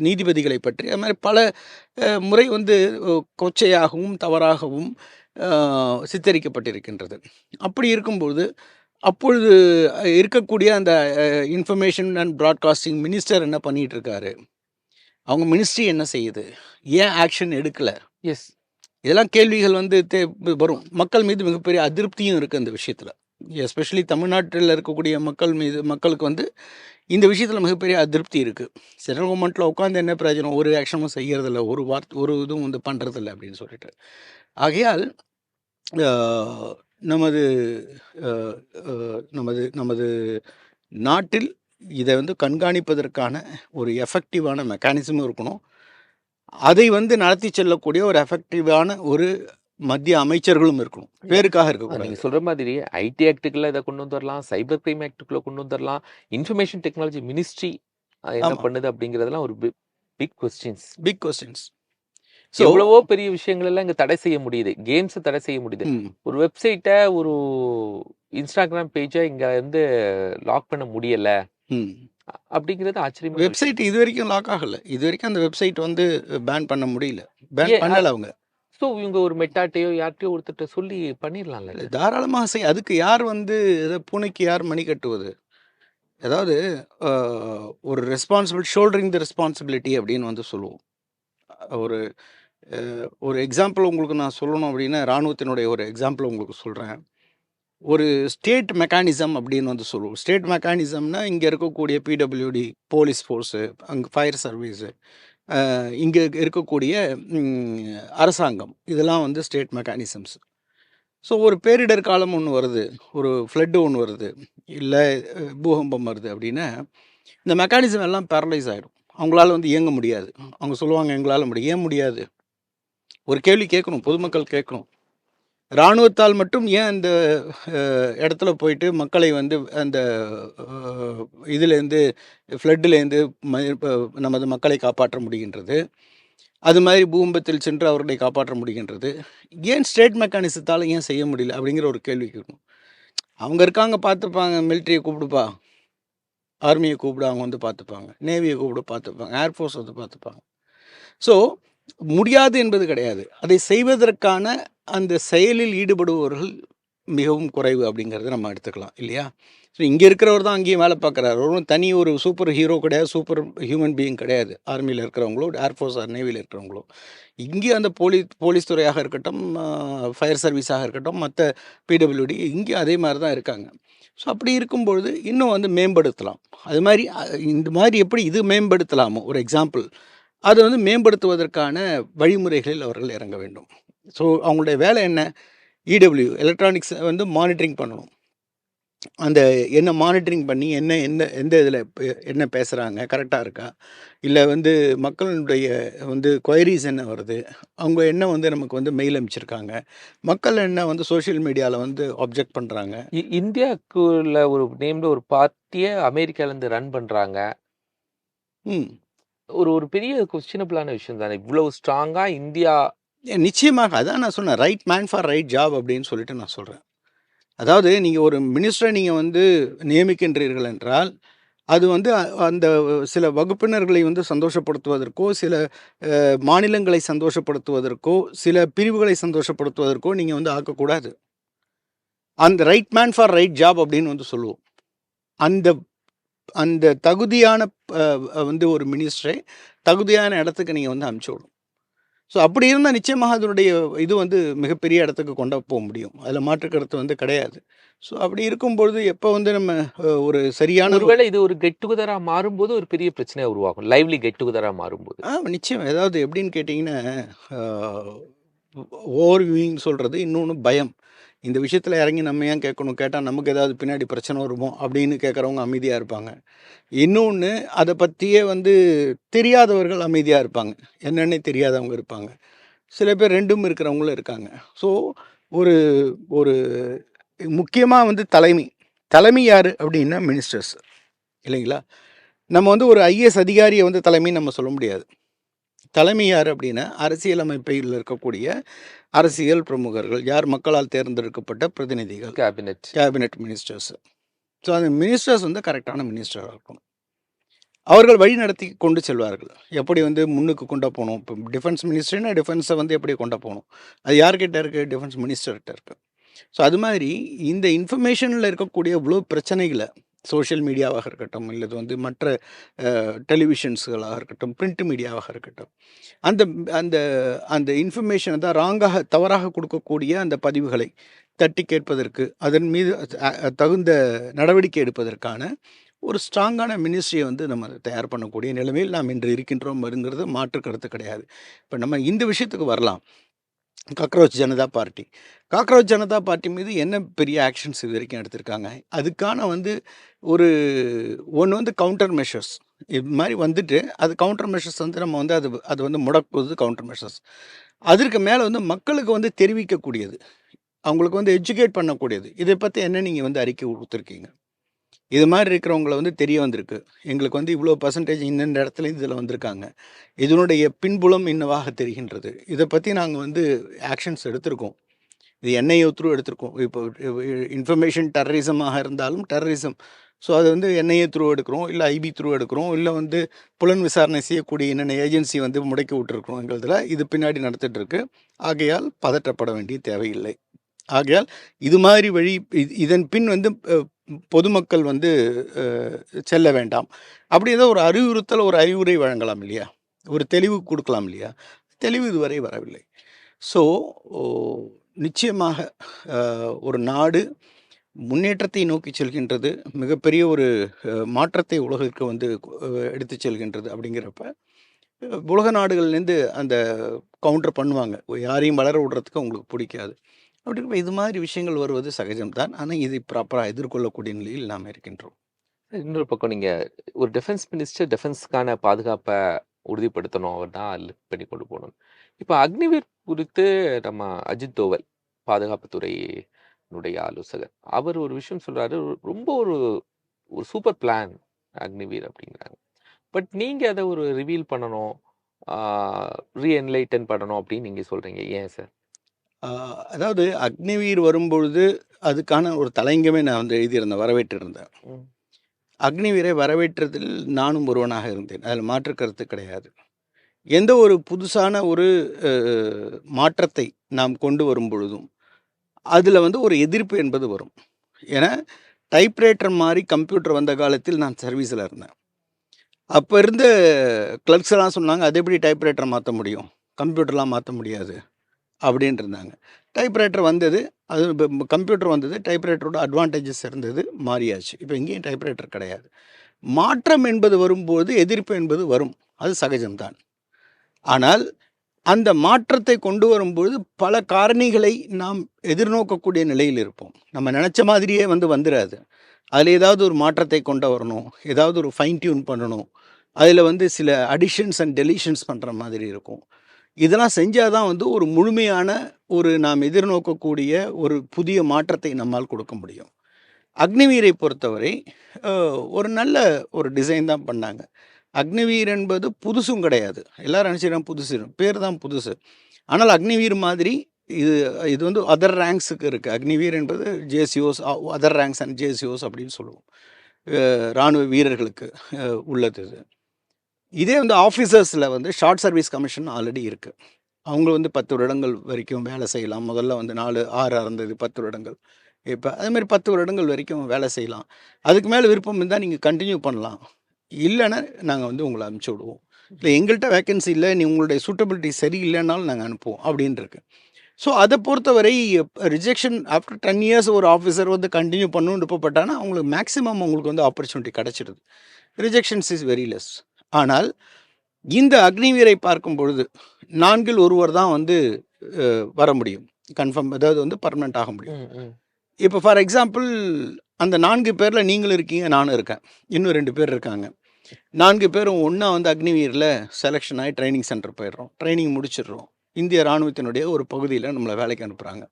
நீதிபதிகளை பற்றி, அது மாதிரி பல முறை வந்து கொச்சையாகவும் தவறாகவும் சித்தரிக்கப்பட்டிருக்கின்றது. அப்படி இருக்கும்போது அப்பொழுது இருக்கக்கூடிய அந்த இன்ஃபர்மேஷன் அண்ட் ப்ராட்காஸ்டிங் மினிஸ்டர் என்ன பண்ணிகிட்டு இருக்காரு, அவங்க மினிஸ்ட்ரி என்ன செய்யுது, ஏன் ஆக்ஷன் எடுக்கலை, எஸ், இதெல்லாம் கேள்விகள் வந்து வரும். மக்கள் மீது மிகப்பெரிய அதிருப்தியும் இருக்குது அந்த விஷயத்தில். எஸ்பெஷலி தமிழ்நாட்டில் இருக்கக்கூடிய மக்களுக்கு வந்து இந்த விஷயத்தில் மிகப்பெரிய அதிருப்தி இருக்குது. சென்ட்ரல் கவர்மெண்ட்டில் உட்காந்து என்ன பிரயோஜனம், ஒரு ஆக்ஷனும் செய்கிறதில்ல, ஒரு இதுவும் வந்து பண்ணுறதில்ல அப்படின்னு சொல்லிட்டு. ஆகையால் நமது நமது நமது நாட்டில் இதை வந்து கண்காணிப்பதற்கான ஒரு எஃபெக்டிவான மெக்கானிசமும் இருக்கணும். அதை வந்து நடத்தி செல்லக்கூடிய ஒரு எஃபெக்டிவான ஒரு மத்திய அமைச்சர்களும் இருக்கணும். பேருக்காக இருக்கக்கூடாது. நீங்கள் சொல்கிற மாதிரி ஐடி ஆக்டுக்குள்ள இதை கொண்டு வந்துடலாம், சைபர் கிரைம் ஆக்டுக்குள்ள கொண்டு வந்துடலாம், இன்ஃபர்மேஷன் டெக்னாலஜி மினிஸ்ட்ரி என்ன பண்ணுது அப்படிங்கிறதெல்லாம் ஒரு பிக் கொஸ்டின்ஸ். எவ்வளவோ பெரிய விஷயங்கள் எல்லாம் இங்க தடை செய்ய முடியுது. கேம்ஸ் தடை செய்ய முடியுது. ஒரு வெப்சைட்டை, ஒரு இன்ஸ்டாகிராம் பேஜை இங்க இருந்து லாக் பண்ண முடியல அப்படிங்கிறது ஆச்சரியமா. வெப்சைட் இது வரைக்கும் லாக் ஆகல. இது வரைக்கும் அந்த வெப்சைட் வந்து பேன் பண்ண முடியல. பேன் பண்ணல அவங்க. ஸோ இவங்க ஒரு மெட்டாட்டையோ யார்ட்டையோ ஒருத்தட்ட சொல்லி பண்ணிடலாம்ல. தாராளமாக செய். அதுக்கு யார் வந்து பூனைக்கு யார் மணி கட்டுவது? அதாவது ஒரு ஷோல்டரிங் தி ரெஸ்பான்சிபிலிட்டி அப்படின்னு வந்து சொல்லுவோம். ஒரு எக்ஸாம்பிள் உங்களுக்கு நான் சொல்லணும் அப்படின்னா, இராணுவத்தினுடைய ஒரு எக்ஸாம்பிள் உங்களுக்கு சொல்கிறேன். ஒரு ஸ்டேட் மெக்கானிசம் அப்படின்னு வந்து சொல்லுவோம். ஸ்டேட் மெக்கானிசம்னா இங்கே இருக்கக்கூடிய பிடபிள்யூடி, போலீஸ் ஃபோர்ஸு, அங்கே ஃபயர் சர்வீஸு, இங்கே இருக்கக்கூடிய அரசாங்கம், இதெல்லாம் வந்து ஸ்டேட் மெக்கானிசம்ஸ். ஸோ ஒரு பேரிடர் காலம் ஒன்று வருது, ஒரு ஃப்ளட்டு ஒன்று வருது, இல்லை பூகம்பம் வருது அப்படின்னா இந்த மெக்கானிசம் எல்லாம் பேரலைஸ் ஆகிடும். அவங்களால வந்து இயங்க முடியாது. அவங்க சொல்லுவாங்க எங்களால் முடியும். ஏன் முடியாது? ஒரு கேள்வி கேட்கணும், பொதுமக்கள் கேட்கணும். இராணுவத்தால் மட்டும் ஏன் அந்த இடத்துல போயிட்டு மக்களை வந்து அந்த இதுலேருந்து ஃப்ளட்டுலேருந்து நமது மக்களை காப்பாற்ற முடிகின்றது, அது மாதிரி பூகம்பத்தில் சென்று அவர்களை காப்பாற்ற முடிகின்றது, ஏன் ஸ்டேட் மெக்கானிசத்தால் ஏன் செய்ய முடியல அப்படிங்கிற ஒரு கேள்வி கேட்கணும். அவங்க இருக்காங்க, பார்த்துப்பாங்க, மிலிட்ரியை கூப்பிடுப்பா, ஆர்மியை கூப்பிட அவங்க வந்து பார்த்துப்பாங்க, நேவியை கூப்பிட பார்த்துப்பாங்க, ஏர்ஃபோர்ஸ் வந்து பார்த்துப்பாங்க. ஸோ முடியாது என்பது கிடையாது. அதை செய்வதற்கான அந்த செயலில் ஈடுபடுபவர்கள் மிகவும் குறைவு அப்படிங்கிறத நம்ம எடுத்துக்கலாம் இல்லையா? ஸோ இங்கே இருக்கிறவர் தான் அங்கேயும் வேலை பார்க்குறாரு. ஒன்றும் தனி ஒரு சூப்பர் ஹீரோ கிடையாது, சூப்பர் ஹியூமன் பீயிங் கிடையாது. ஆர்மியில் இருக்கிறவங்களோ, ஏர்ஃபோர்ஸ் ஆர் நேவியில் இருக்கிறவங்களோ, இங்கே அந்த போலீஸ் துறையாக இருக்கட்டும், ஃபயர் சர்வீஸாக இருக்கட்டும், மற்ற பிடபிள்யூடி இங்கே அதே மாதிரி தான் இருக்காங்க. ஸோ அப்படி இருக்கும்பொழுது இன்னும் வந்து மேம்படுத்தலாம். அது மாதிரி இந்த மாதிரி எப்படி இது மேம்படுத்தலாமோ, ஒரு எக்ஸாம்பிள் அதை வந்து மேம்படுத்துவதற்கான வழிமுறைகளில் அவர்கள் இறங்க வேண்டும். ஸோ அவங்களுடைய வேலை என்ன? இடபிள்யூ எலக்ட்ரானிக்ஸ் வந்து மானிட்டரிங் பண்ணணும். அந்த என்ன மானிட்டரிங் பண்ணி என்ன எந்த எந்த இதில் என்ன பேசுகிறாங்க, கரெக்டாக இருக்கா, இல்லை வந்து மக்களுடைய வந்து கொயரிஸ் என்ன வருது, அவங்க என்ன வந்து நமக்கு வந்து மெயில் அனுப்பிச்சிருக்காங்க, மக்கள் என்ன வந்து சோஷியல் மீடியாவில் வந்து ஆப்ஜெக்ட் பண்ணுறாங்க. இந்தியாவுக்குள்ள ஒரு நேம்ல ஒரு பார்ட்டியை அமெரிக்காலேருந்து ரன் பண்ணுறாங்க. ம் ஒரு ஒரு பெரிய கொஸ்டினபிளான விஷயம் தானே. இவ்வளவு ஸ்ட்ராங்கா இந்தியா நிச்சயமாக அதான் நான் சொன்னேன், right man for right job அப்படின்னு சொல்லிட்டு நான் சொல்கிறேன். அதாவது நீங்கள் ஒரு மினிஸ்டரை நீங்கள் வந்து நியமிக்கின்றீர்கள் என்றால் அது வந்து அந்த சில வகுப்பினர்களை வந்து சந்தோஷப்படுத்துவதற்கோ, சில மாநிலங்களை சந்தோஷப்படுத்துவதற்கோ, சில பிரிவுகளை சந்தோஷப்படுத்துவதற்கோ நீங்கள் வந்து ஆக்கக்கூடாது. அந்த right man for right job அப்படின்னு வந்து சொல்லுவோம். அந்த அந்த தகுதியான வந்து ஒரு மினிஸ்டரை தகுதியான இடத்துக்கு நீங்கள் வந்து அனுப்பிச்சி விடணும். ஸோ அப்படி இருந்தால் நிச்சயமாக அதனுடைய இது வந்து மிகப்பெரிய இடத்துக்கு கொண்டு போக முடியும். அதில் மாற்று கருத்து வந்து கிடையாது. ஸோ அப்படி இருக்கும்பொழுது எப்போ வந்து நம்ம ஒரு சரியான ஒருவேளை இது ஒரு கெட் டுகெதரா மாறும்போது ஒரு பெரிய பிரச்சனையா உருவாகும். லைவ்லி கெட் டுகெதரா மாறும்போது. நிச்சயம். ஏதாவது எப்படின்னு கேட்டிங்கன்னா, ஓவர் வியூயிங் சொல்கிறது, இன்னொன்று பயம். இந்த விஷயத்தில் இறங்கி நம்ம ஏன் கேட்கணும், கேட்டால் நமக்கு ஏதாவது பின்னாடி பிரச்சனை வருமோ அப்படின்னு கேட்குறவங்க அமைதியாக இருப்பாங்க. இன்னொன்று அதை பற்றியே வந்து தெரியாதவர்கள் அமைதியாக இருப்பாங்க, என்னென்னே தெரியாதவங்க இருப்பாங்க. சில பேர் ரெண்டும் இருக்கிறவங்களும் இருக்காங்க. ஸோ ஒரு ஒரு முக்கியமாக வந்து தலைமை யார் அப்படின்னா மினிஸ்டர்ஸ் இல்லைங்களா? நம்ம வந்து ஒரு ஐஏஎஸ் அதிகாரியை வந்து தலைமைன்னு நம்ம சொல்ல முடியாது. தலைமை யார் அப்படின்னா அரசியலமைப்பில் இருக்கக்கூடிய அரசியல் பிரமுகர்கள், யார் மக்களால் தேர்ந்தெடுக்கப்பட்ட பிரதிநிதிகள், கேபினெட் மினிஸ்டர்ஸ். ஸோ அந்த மினிஸ்டர்ஸ் வந்து கரெக்டான மினிஸ்டராக இருக்கணும். அவர்கள் வழி நடத்தி கொண்டு செல்வார்கள். எப்படி வந்து முன்னுக்கு கொண்டு போகணும். இப்போ டிஃபென்ஸ் மினிஸ்டர்னா டிஃபென்ஸை வந்து எப்படி கொண்டு போகணும், அது யார்கிட்ட இருக்குது? டிஃபென்ஸ் மினிஸ்டர்கிட்ட இருக்குது. ஸோ அது மாதிரி இந்த இன்ஃபர்மேஷனில் இருக்கக்கூடிய இவ்வளோ பிரச்சனைகளை சோஷியல் மீடியாவாக இருக்கட்டும், இல்லது வந்து மற்ற டெலிவிஷன்ஸ்களாக இருக்கட்டும், பிரிண்ட் மீடியாவாக இருக்கட்டும், அந்த அந்த அந்த இன்ஃபர்மேஷனை தான் தவறாக கொடுக்கக்கூடிய அந்த பதிவுகளை தட்டி கேட்பதற்கு, அதன் மீது தகுந்த நடவடிக்கை எடுப்பதற்கான ஒரு ஸ்ட்ராங்கான மினிஸ்ட்ரியை வந்து நம்ம தயார் பண்ணக்கூடிய நிலைமையில் நாம் இன்று இருக்கின்றோம்ங்கிறது மாற்று கருத்து கிடையாது. இப்போ நம்ம இந்த விஷயத்துக்கு வரலாம். காக்ரோச் ஜனதா பார்ட்டி மீது என்ன பெரிய ஆக்ஷன்ஸ் இது வரைக்கும் எடுத்திருக்காங்க? அதுக்கான வந்து ஒன்று வந்து கவுண்டர் மெஷர்ஸ் இது மாதிரி வந்துட்டு, அது கவுண்டர் மெஷர்ஸ் வந்து நம்ம வந்து அது வந்து முடக்குவது கவுண்டர் மெஷர்ஸ். அதற்கு மேலே வந்து மக்களுக்கு வந்து தெரிவிக்கக்கூடியது, அவங்களுக்கு வந்து எஜுகேட் பண்ணக்கூடியது. இதை பற்றி என்ன நீங்கள் வந்து அறிக்கை கொடுத்துருக்கீங்க? இது மாதிரி இருக்கிறவங்கள வந்து தெரிய வந்திருக்கு, எங்களுக்கு வந்து இவ்வளோ பர்சன்டேஜ் இந்தந்த இடத்துல இதில் வந்திருக்காங்க, இதனுடைய பின்புலம் இன்னவாக தெரிகின்றது, இதை பற்றி நாங்கள் வந்து ஆக்ஷன்ஸ் எடுத்திருக்கோம், இது என்ஐஏ த்ரூ எடுத்திருக்கோம். இப்போ இன்ஃபர்மேஷன் டெரரிசமாக இருந்தாலும் டெரரிசம், ஸோ அது வந்து என்ஐஏ த்ரூ எடுக்கிறோம், இல்லை ஐபி த்ரூ எடுக்கிறோம், இல்லை வந்து புலன் விசாரணை செய்யக்கூடிய என்னென்ன ஏஜென்சி வந்து முடக்கி விட்டுருக்குறோம் எங்களதில், இது பின்னாடி நடத்திட்டு இருக்கு. ஆகையால் பதற்றப்பட வேண்டிய தேவையில்லை. ஆகையால் இது மாதிரி வழி இதன் பின் வந்து பொதுமக்கள் வந்து செல்ல வேண்டாம். அப்படி ஏதோ ஒரு அறிவுறுத்தல், ஒரு அறிவுரை வழங்கலாம் இல்லையா, ஒரு தெளிவு கொடுக்கலாம் இல்லையா? தெளிவு இதுவரை வரவில்லை. ஸோ நிச்சயமாக ஒரு நாடு முன்னேற்றத்தை நோக்கி செல்கின்றது, மிகப்பெரிய ஒரு மாற்றத்தை உலகிற்கு வந்து எடுத்து செல்கின்றது. அப்படிங்கிறப்ப உலக நாடுகள்லேருந்து அந்த கவுண்டர் பண்ணுவாங்க, யாரையும் வளர விடுறதுக்கு அவங்களுக்கு பிடிக்காது. அப்படிங்கிறப்ப இது மாதிரி விஷயங்கள் வருவது சகஜம்தான். ஆனால் இதை ப்ராப்பராக எதிர்கொள்ளக்கூடிய நிலையில் நாம் இருக்கின்றோம். இன்னொரு பக்கம் நீங்க ஒரு டிஃபென்ஸ் மினிஸ்டர் டிஃபென்ஸ்க்கான பாதுகாப்பை உறுதிப்படுத்தணும், அவர் தான் லிஃப்ட் பண்ணி கொண்டு போகணும். இப்போ அக்னிவீர் குறித்து நம்ம அஜித் தோவல் பாதுகாப்புத்துறையினுடைய ஆலோசகர் அவர் ஒரு விஷயம் சொல்றாரு, ரொம்ப ஒரு ஒரு சூப்பர் பிளான் அக்னிவீர் அப்படிங்கிறாங்க. பட் நீங்க அதை ஒரு ரிவீல் பண்ணணும், ரீஎன்லைட்டன் பண்ணணும் அப்படின்னு நீங்க சொல்றீங்க, ஏன் சார்? அதாவது அக்னிவீர் வரும்பொழுது அதுக்கான ஒரு தலைங்கமே நான் வந்து எழுதியிருந்தேன், வரவேற்றிருந்தேன். அக்னிவீரை வரவேற்றதில் நானும் ஒருவனாக இருந்தேன். அதில் மாற்று கருத்து கிடையாது. எந்த ஒரு புதுசான ஒரு மாற்றத்தை நாம் கொண்டு வரும் பொழுதும் அதில் வந்து ஒரு எதிர்ப்பு என்பது வரும். ஏன்னா டைப்ரைட்டர் மாதிரி கம்ப்யூட்டர் வந்த காலத்தில் நான் சர்வீஸில் இருந்தேன். அப்போ இருந்த கிளர்க்ஸ் எல்லாம் சொன்னாங்க, அது எப்படி டைப்ரைட்டரை மாற்ற முடியும், கம்ப்யூட்டர்லாம் மாற்ற முடியாது அப்படின்ட்டு இருந்தாங்க. டைப்ரைட்டர் வந்தது, அது கம்ப்யூட்டர் வந்தது, டைப்ரைட்டரோட அட்வான்டேஜஸ் இருந்தது, மாறியாச்சு. இப்போ எங்கேயும் டைப்ரைட்டர் கிடையாது. மாற்றம் என்பது வரும்போது எதிர்ப்பு என்பது வரும், அது சகஜம்தான். ஆனால் அந்த மாற்றத்தை கொண்டு வரும்பொழுது பல காரணிகளை நாம் எதிர்நோக்கக்கூடிய நிலையில் இருப்போம். நம்ம நினச்ச மாதிரியே வந்துடாது. அதில் ஏதாவது ஒரு மாற்றத்தை கொண்டு வரணும், ஏதாவது ஒரு ஃபைன் டியூன் பண்ணணும், அதில் வந்து சில அடிஷன்ஸ் அண்ட் டெலிஷன்ஸ் பண்ணுற மாதிரி இருக்கும். இதெல்லாம் செஞ்சால் தான் வந்து ஒரு முழுமையான ஒரு நாம் எதிர்நோக்கக்கூடிய ஒரு புதிய மாற்றத்தை நம்மால் கொடுக்க முடியும். அக்னிவீரை பொறுத்தவரை ஒரு நல்ல ஒரு டிசைன் தான் பண்ணாங்க. அக்னிவீர் என்பது புதுசும் கிடையாது. எல்லாரும் நினச்சிக்கிறாங்க புதுசு, பேர் தான் புதுசு. ஆனால் அக்னிவீர் மாதிரி இது இது வந்து அதர் ரேங்க்ஸுக்கு இருக்குது. அக்னிவீர் என்பது ஜேசிஓஸ், அதர் ரேங்க்ஸ் அண்ட் ஜேசிஓஸ் அப்படின்னு சொல்லுவோம். இராணுவ வீரர்களுக்கு உள்ளது இது. இதே வந்து ஆஃபீஸர்ஸில் வந்து ஷார்ட் சர்வீஸ் கமிஷன் ஆல்ரெடி இருக்குது. அவங்க வந்து 10 வருடங்கள் வரைக்கும் வேலை செய்யலாம். முதல்ல வந்து 4, 6 இருந்தது, 10 வருடங்கள். இப்போ அதேமாதிரி 10 வருடங்கள் வரைக்கும் வேலை செய்யலாம். அதுக்கு மேலே விருப்பம் இருந்தால் நீங்கள் கண்டினியூ பண்ணலாம். இல்லைன்னா நாங்கள் வந்து உங்களை அனுப்பிச்சி விடுவோம். இல்லை எங்கள்கிட்ட வேக்கன்சி இல்லை, நீ உங்களுடைய சூட்டபிலிட்டி சரியில்லைனாலும் நாங்கள் அனுப்புவோம் அப்படின்னு இருக்கு. ஸோ அதை பொறுத்தவரை ரிஜெக்ஷன் ஆஃப்டர் 10 இயர்ஸ் ஒரு ஆஃபீஸர் வந்து கண்டினியூ பண்ணணும்னு விருப்பப்பட்டானா அவங்களுக்கு மேக்ஸிமம் அவங்களுக்கு வந்து ஆப்பர்ச்சுனிட்டி கிடச்சிடுது. Rejections is very less. ஆனால் இந்த அக்னிவீரை பார்க்கும் பொழுது 4 ஒருவர் தான் வந்து வர முடியும், கன்ஃபார்ம், அதாவது வந்து பர்மனெண்ட் ஆக முடியும். இப்போ ஃபார் எக்ஸாம்பிள் அந்த 4 பேரில் நீங்களும் இருக்கீங்க, நானும் இருக்கேன், இன்னும் 2 பேர் இருக்காங்க. 4 பேரும் ஒன்றா வந்து அக்னிவீரில் செலெக்ஷன் ஆகி ட்ரைனிங் சென்டர் போயிடுறோம், ட்ரைனிங் முடிச்சிடுறோம். இந்திய இராணுவத்தினுடைய ஒரு பகுதியில் நம்மளை வேலைக்கு அனுப்புகிறாங்க.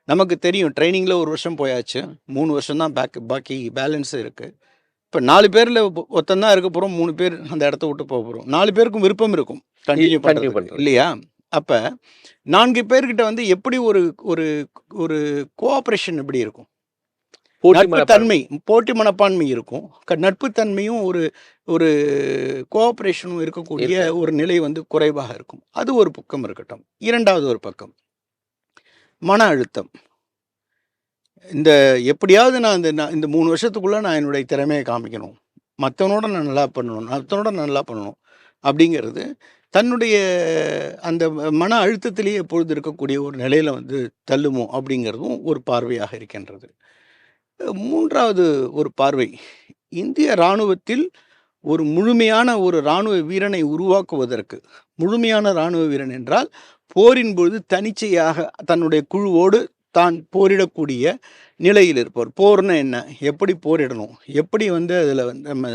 நமக்கு தெரியும் ட்ரைனிங்கில் 1 வருஷம் போயாச்சு, 3 வருஷம் தான் பாக்கி பேலன்ஸ் இருக்குது. இப்போ 4 பேரில் ஒருத்தன் தான் இருக்க போகிறோம், 3 பேர் அந்த இடத்த விட்டு போக போகிறோம். 4 பேருக்கும் விருப்பம் இருக்கும் கண்டினியூ பண்ணுறது இல்லையா? அப்போ 4 பேர்கிட்ட வந்து எப்படி ஒரு ஒரு ஒரு கோஆப்ரேஷன் எப்படி இருக்கும், நட்புத்தன்மை, போட்டி மனப்பான்மை இருக்கும். நட்புத்தன்மையும் ஒரு ஒரு கோஆப்ரேஷனும் இருக்கக்கூடிய ஒரு நிலை வந்து குறைவாக இருக்கும். அது ஒரு பக்கம் இருக்கட்டும். இரண்டாவது ஒரு பக்கம் மன அழுத்தம். இந்த எப்படியாவது நான் இந்த 3 வருஷத்துக்குள்ளே நான் என்னுடைய திறமையை காமிக்கணும், மற்றவனோட நான் நல்லா பண்ணணும் அப்படிங்கிறது தன்னுடைய அந்த மன அழுத்தத்திலேயே எப்பொழுது இருக்கக்கூடிய ஒரு நிலையில் வந்து தள்ளுமோ அப்படிங்கிறதும் ஒரு பார்வையாக இருக்கின்றது. மூன்றாவது ஒரு பார்வை, இந்திய இராணுவத்தில் ஒரு முழுமையான ஒரு இராணுவ வீரனை உருவாக்குவதற்கு, முழுமையான இராணுவ வீரன் என்றால் போரின் பொழுது தனிச்சையாக தன்னுடைய குழுவோடு தான் போரிடக்கூடிய நிலையில் இருப்பவர். போர்னா என்ன, எப்படி போரிடணும், எப்படி வந்து அதில் வந்து நம்ம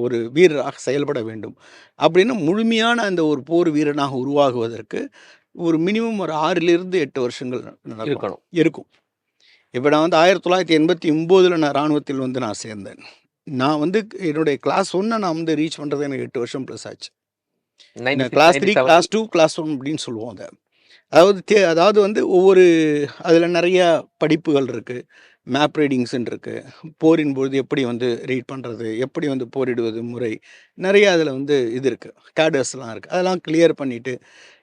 ஒரு வீரராக செயல்பட வேண்டும் அப்படின்னு முழுமையான அந்த ஒரு போர் வீரனாக உருவாகுவதற்கு ஒரு மினிமம் ஒரு 6லிருந்து 8 வருஷங்கள் இருக்கும். இப்போ நான் வந்து 1989 நான் இராணுவத்தில் வந்து நான் சேர்ந்தேன். நான் வந்து என்னுடைய கிளாஸ் 1 நான் வந்து ரீச் பண்ணுறது எனக்கு 8 வருஷம் ப்ளஸ் ஆச்சு. கிளாஸ் 3, கிளாஸ் 2, கிளாஸ் 1 அப்படின்னு சொல்லுவோம் அதை. அதாவது வந்து ஒவ்வொரு அதில் நிறையா படிப்புகள் இருக்குது, மேப் ரீடிங்ஸ்ன்னு இருக்குது, போரின் பொழுது எப்படி வந்து ரீட் பண்ணுறது, எப்படி வந்து போரிடுவது முறை, நிறைய அதில் வந்து இது இருக்குது, கேடர்ஸ்லாம் இருக்குது. அதெல்லாம் கிளியர் பண்ணிவிட்டு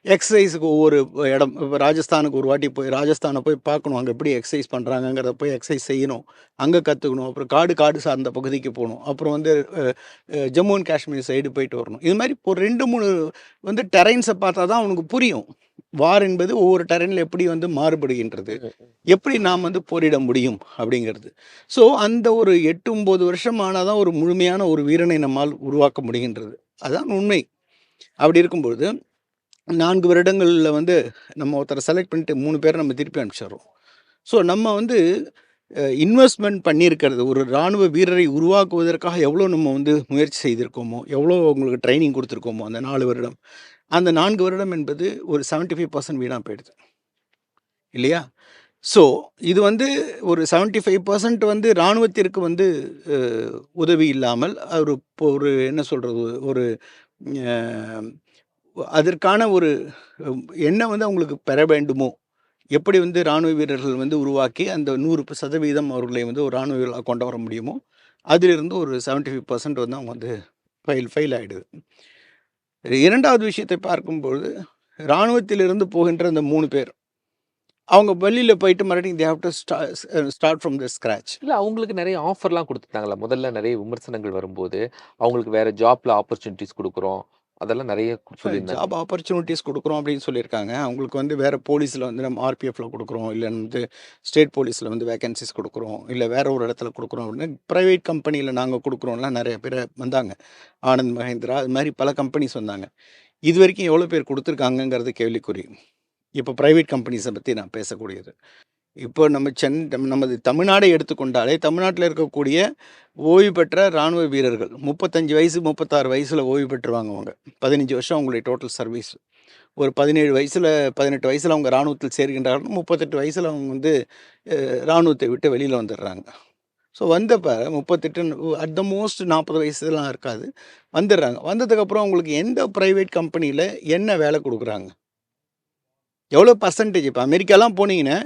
எக்ஸசைஸுக்கு ஒவ்வொரு இடம், இப்போ ராஜஸ்தானுக்கு ஒரு வாட்டி போய் ராஜஸ்தானை போய் பார்க்கணும், அங்கே எப்படி எக்ஸசைஸ் பண்ணுறாங்கங்கிறத போய் எக்ஸசைஸ் செய்யணும், அங்கே கற்றுக்கணும். அப்புறம் காடு சார்ந்த பகுதிக்கு போகணும். அப்புறம் வந்து ஜம்மு அண்ட் காஷ்மீர் சைடு போயிட்டு வரணும். இது மாதிரி ஒரு 2-3 வந்து டெரைன்ஸை பார்த்தா தான் அவனுக்கு புரியும் வார் என்பது ஒவ்வொரு டெரைனில் எப்படி வந்து மாறுபடுகின்றது, எப்படி நாம் வந்து போரிட முடியும் அப்படிங்கிறது. ஸோ அந்த ஒரு 8-9 வருஷம் ஆனால் தான் ஒரு முழுமையான ஒரு வீரனை நம்மால் உருவாக்க முடிகின்றது. அதுதான் உண்மை. அப்படி இருக்கும்பொழுது 4 வருடங்களில் வந்து நம்ம ஒருத்தரை செலக்ட் பண்ணிட்டு 3 பேரை நம்ம திருப்பி அனுப்பிச்சிடுறோம். ஸோ நம்ம வந்து இன்வெஸ்ட்மெண்ட் பண்ணியிருக்கிறது, ஒரு இராணுவ வீரரை உருவாக்குவதற்காக எவ்வளோ நம்ம வந்து முயற்சி செய்திருக்கோமோ, எவ்வளோ அவங்களுக்கு ட்ரைனிங் கொடுத்துருக்கோமோ அந்த 4 வருடம், அந்த 4 வருடம் என்பது ஒரு 75% வீணாக போயிடுது இல்லையா? ஸோ இது வந்து ஒரு 75% வந்து இராணுவத்திற்கு வந்து உதவி இல்லாமல் ஒரு என்ன சொல்கிறது, ஒரு அதற்கான ஒரு என்ன வந்து அவங்களுக்கு பெற வேண்டுமோ, எப்படி வந்து இராணுவ வீரர்கள் வந்து உருவாக்கி அந்த 100% அவர்களை வந்து ஒரு இராணுவ வீரர்களாக கொண்டு வர முடியுமோ அதிலிருந்து ஒரு 75% வந்து அவங்க வந்து ஃபெயில் ஆகிடுது. இரண்டாவது விஷயத்தை பார்க்கும்பொழுது இராணுவத்திலிருந்து போகின்ற இந்த 3 பேர் அவங்க வெளியில் போயிட்டு மறுபடியும் they have to start from the scratch. இல்ல அவங்களுக்கு நெறைய ஆஃபர்லாம் குடுத்துட்டாங்களா? முதல்ல நெறைய விமர்சனங்கள் வரும்போது, அவங்களுக்கு வேற ஜாப்ல ஆப்பர்ச்சுனிட்டீஸ் குடுக்குறோம். அதெல்லாம் நெறைய சொல்லியிருந்தாங்க. ஜாப் ஆப்பர்ச்சுனிட்டிஸ் கொடுக்குறோம் அப்படின்னு சொல்லியிருக்காங்க. அவங்களுக்கு வந்து வேறு போலீஸில் வந்து நம்ம ஆர்பிஎஃப்ல கொடுக்குறோம், இல்லை வந்து ஸ்டேட் போலீஸில் வந்து வேகன்சிஸ் கொடுக்குறோம், இல்லை வேற ஒரு இடத்துல கொடுக்குறோம் அப்படின்னு ப்ரைவேட் கம்பெனியில் நாங்கள் கொடுக்குறோம்லாம் நிறைய பேர் வந்தாங்க. ஆனந்த் மஹேந்திரா அது மாதிரி பல கம்பெனிஸ் வந்தாங்க. இது வரைக்கும் எவ்வளோ பேர் கொடுத்துருக்காங்கங்கிறது கேள்விக்குறி. இப்போ ப்ரைவேட் கம்பெனிஸை பற்றி நான் பேசக்கூடியது. இப்போ நம்ம நமது தமிழ்நாடை எடுத்துக்கொண்டாலே தமிழ்நாட்டில் இருக்கக்கூடிய ஓய்வு பெற்ற இராணுவ வீரர்கள் 35 வயசு 36 வயசில் ஓய்வு பெற்றுவாங்க. அவங்க 15 வருஷம் அவங்களுடைய டோட்டல் சர்வீஸ். ஒரு 17 வயசில் 18 வயசில் அவங்க இராணுவத்தில் சேர்கின்றார்கள். 38 வயசில் அவங்க வந்து இராணுவத்தை விட்டு வெளியில் வந்துடுறாங்க. ஸோ வந்தப்போ 38 அட் த மோஸ்ட் 40 வயசுலாம் இருக்காது, வந்துடுறாங்க. வந்ததுக்கப்புறம் அவங்களுக்கு எந்த ப்ரைவேட் கம்பெனியில் என்ன வேலை கொடுக்குறாங்க, எவ்வளோ பர்சன்டேஜ்? இப்போ அமெரிக்காலாம் போனீங்கன்னா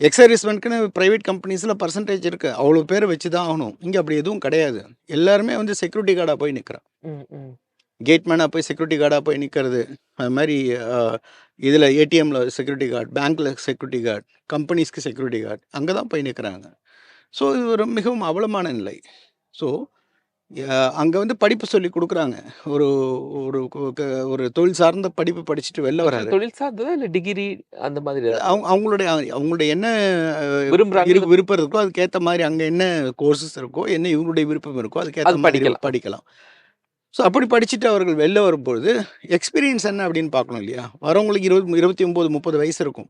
எக்ஸர்விஸ்மெண்ட்க்குன்னு ப்ரைவேட் கம்பெனிஸில் பர்சன்டேஜ் இருக்குது, அவ்வளோ பேர் வச்சு தான் ஆகணும். இங்கே அப்படி எதுவும் கிடையாது. எல்லாருமே வந்து செக்யூரிட்டி கார்டாக போய் நிற்கிறான். கேட்மேனாக போய் செக்யூரிட்டி கார்டாக போய் நிற்கிறது. அது மாதிரி இதில் ஏடிஎம்மில் செக்யூரிட்டி கார்டு, பேங்க்கில் செக்யூரிட்டி கார்டு, கம்பெனிஸ்க்கு செக்யூரிட்டி கார்டு, அங்கே தான் போய் நிற்கிறாங்க. ஸோ இது ஒரு மிகவும் அவலமான நிலை. ஸோ அங்கே வந்து படிப்பு சொல்லி கொடுக்குறாங்க. ஒரு ஒரு ஒரு தொழில் சார்ந்த படிப்பு படிச்சுட்டு வெளில வராரு. தொழில் சார்ந்ததா இல்ல டிகிரி அந்த மாதிரி அவங்களுடைய என்ன விரும்புறாங்க விருப்பம் இருக்கோ அதுக்கேற்ற மாதிரி, அங்கே என்ன கோர்சஸ் இருக்கோ, என்ன இவங்களுடைய விருப்பம் இருக்கோ அதுக்கேற்ற மாதிரி படிக்கலாம். ஸோ அப்படி படிச்சுட்டு அவர்கள் வெளில வரும்பொழுது எக்ஸ்பீரியன்ஸ் என்ன அப்படின்னு பார்க்கணும் இல்லையா? வரவங்களுக்கு 29 30 வயசு இருக்கும்.